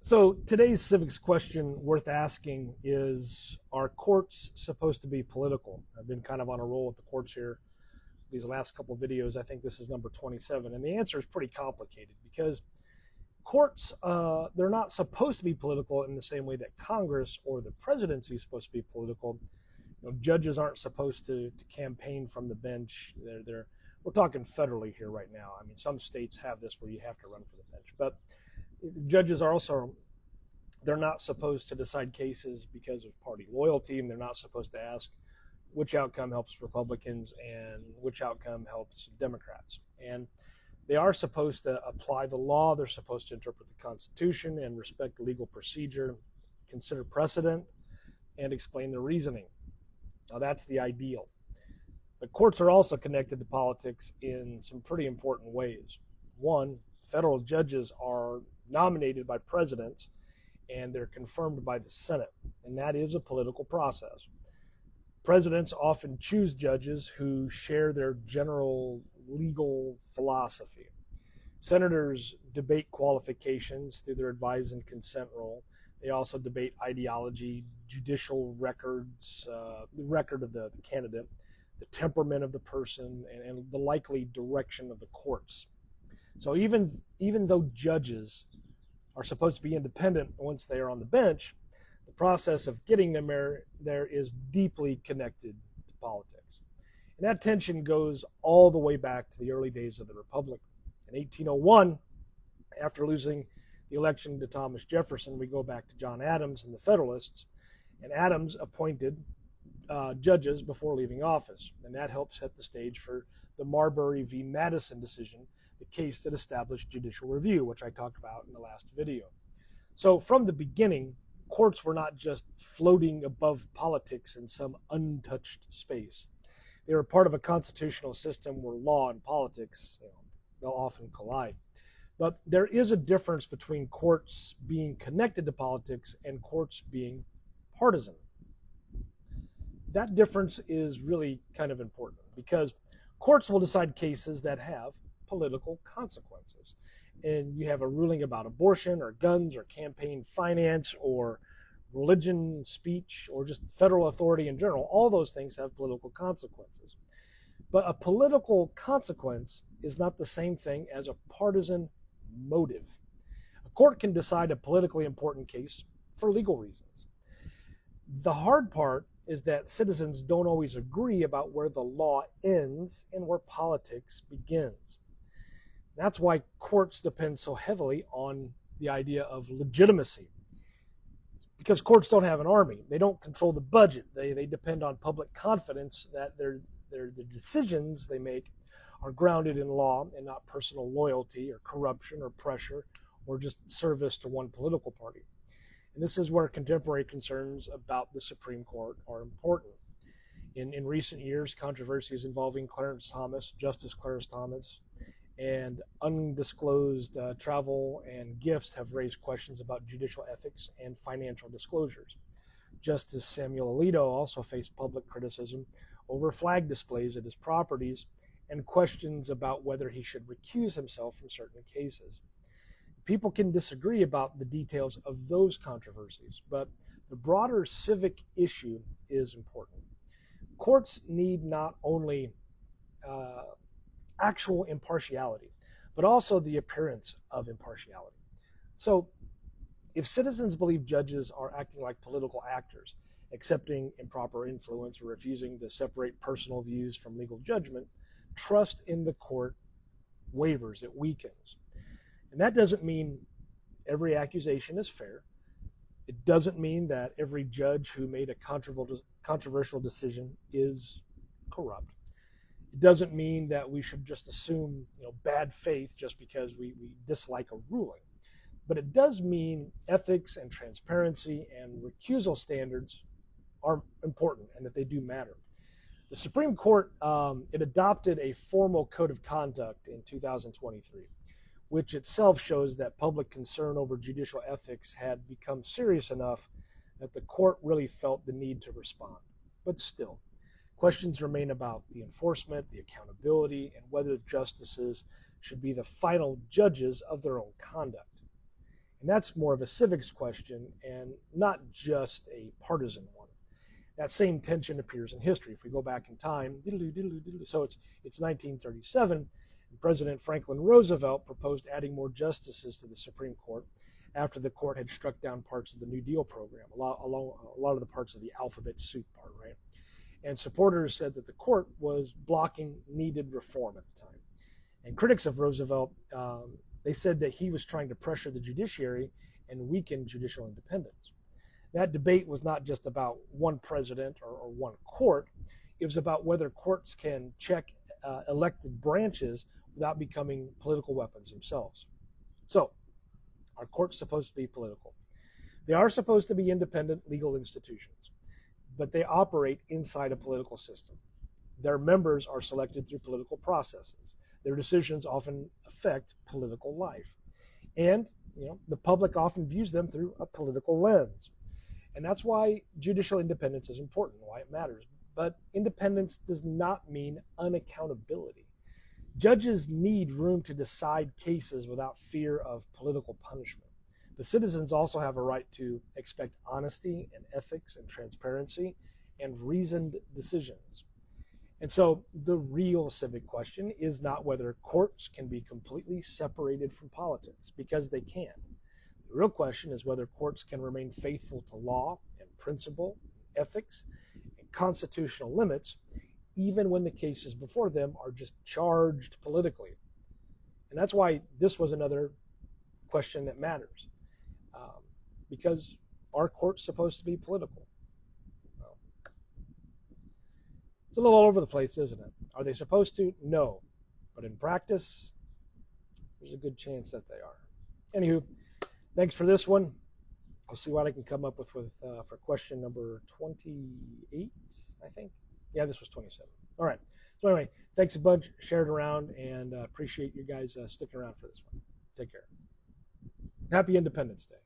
So today's civics question worth asking is, are courts supposed to be political? I've been kind of on a roll with the courts here these last couple of videos. I think this is number 27. And the answer is pretty complicated because courts, they're not supposed to be political in the same way that Congress or the presidency is supposed to be political. Judges aren't supposed to campaign from the bench. We're talking federally here right now. I mean, some states have this where you have to run for the bench, but judges are also, they're not supposed to decide cases because of party loyalty, and they're not supposed to ask which outcome helps Republicans and which outcome helps Democrats. And they are supposed to apply the law. They're supposed to interpret the Constitution and respect legal procedure, consider precedent, and explain their reasoning. Now, that's the ideal. But courts are also connected to politics in some pretty important ways. One, federal judges are nominated by presidents and they're confirmed by the Senate, and that is a political process. Presidents often choose judges who share their general legal philosophy. Senators debate qualifications through their advise and consent role. They also debate ideology, judicial records, the record of the candidate, the temperament of the person, and the likely direction of the courts. So even though judges are supposed to be independent once they are on the bench, the process of getting them there is deeply connected to politics. And that tension goes all the way back to the early days of the Republic. In 1801, after losing the election to Thomas Jefferson, we go back to John Adams and the Federalists, and Adams appointed judges before leaving office, and that helped set the stage for the Marbury v. Madison decision, the case that established judicial review, which I talked about in the last video. So from the beginning, courts were not just floating above politics in some untouched space. They were part of a constitutional system where law and politics, they'll often collide. But there is a difference between courts being connected to politics and courts being partisan. That difference is really kind of important because courts will decide cases that have political consequences. And you have a ruling about abortion or guns or campaign finance or religion, speech, or just federal authority in general. All those things have political consequences. But a political consequence is not the same thing as a partisan motive. A court can decide a politically important case for legal reasons. The hard part is that citizens don't always agree about where the law ends and where politics begins. That's why courts depend so heavily on the idea of legitimacy. Because courts don't have an army. They don't control the budget. They depend on public confidence that the decisions they make are grounded in law and not personal loyalty or corruption or pressure or just service to one political party. And this is where contemporary concerns about the Supreme Court are important. In recent years, controversies involving Justice Clarence Thomas, and undisclosed travel and gifts have raised questions about judicial ethics and financial disclosures. Justice Samuel Alito also faced public criticism over flag displays at his properties and questions about whether he should recuse himself from certain cases. People can disagree about the details of those controversies, but the broader civic issue is important. Courts need not only actual impartiality, but also the appearance of impartiality. So if citizens believe judges are acting like political actors, accepting improper influence or refusing to separate personal views from legal judgment, trust in the court wavers, it weakens. And that doesn't mean every accusation is fair. It doesn't mean that every judge who made a controversial decision is corrupt. It doesn't mean that we should just assume bad faith just because we dislike a ruling. But it does mean ethics and transparency and recusal standards are important and that they do matter. The Supreme Court, it adopted a formal code of conduct in 2023, which itself shows that public concern over judicial ethics had become serious enough that the court really felt the need to respond. But still, questions remain about the enforcement, the accountability, and whether justices should be the final judges of their own conduct. And that's more of a civics question and not just a partisan one. That same tension appears in history. If we go back in time, so it's 1937, and President Franklin Roosevelt proposed adding more justices to the Supreme Court after the court had struck down parts of the New Deal program, a lot of the parts of the alphabet soup part, right? And supporters said that the court was blocking needed reform at the time. And critics of Roosevelt, they said that he was trying to pressure the judiciary and weaken judicial independence. That debate was not just about one president or one court. It was about whether courts can check elected branches without becoming political weapons themselves. So, are courts supposed to be political? They are supposed to be independent legal institutions, but they operate inside a political system. Their members are selected through political processes. Their decisions often affect political life. And the public often views them through a political lens. And that's why judicial independence is important, why it matters. But independence does not mean unaccountability. Judges need room to decide cases without fear of political punishment. The citizens also have a right to expect honesty and ethics and transparency and reasoned decisions. And so the real civic question is not whether courts can be completely separated from politics, because they can't. The real question is whether courts can remain faithful to law and principle, ethics, and constitutional limits, even when the cases before them are just charged politically. And that's why this was another question that matters, because are courts supposed to be political? Well, it's a little all over the place, isn't it? Are they supposed to? No. But in practice, there's a good chance that they are. Anywho, thanks for this one. I'll see what I can come up with for question number 28, I think. Yeah, this was 27. All right. So anyway, thanks a bunch. Share it around, and appreciate you guys sticking around for this one. Take care. Happy Independence Day.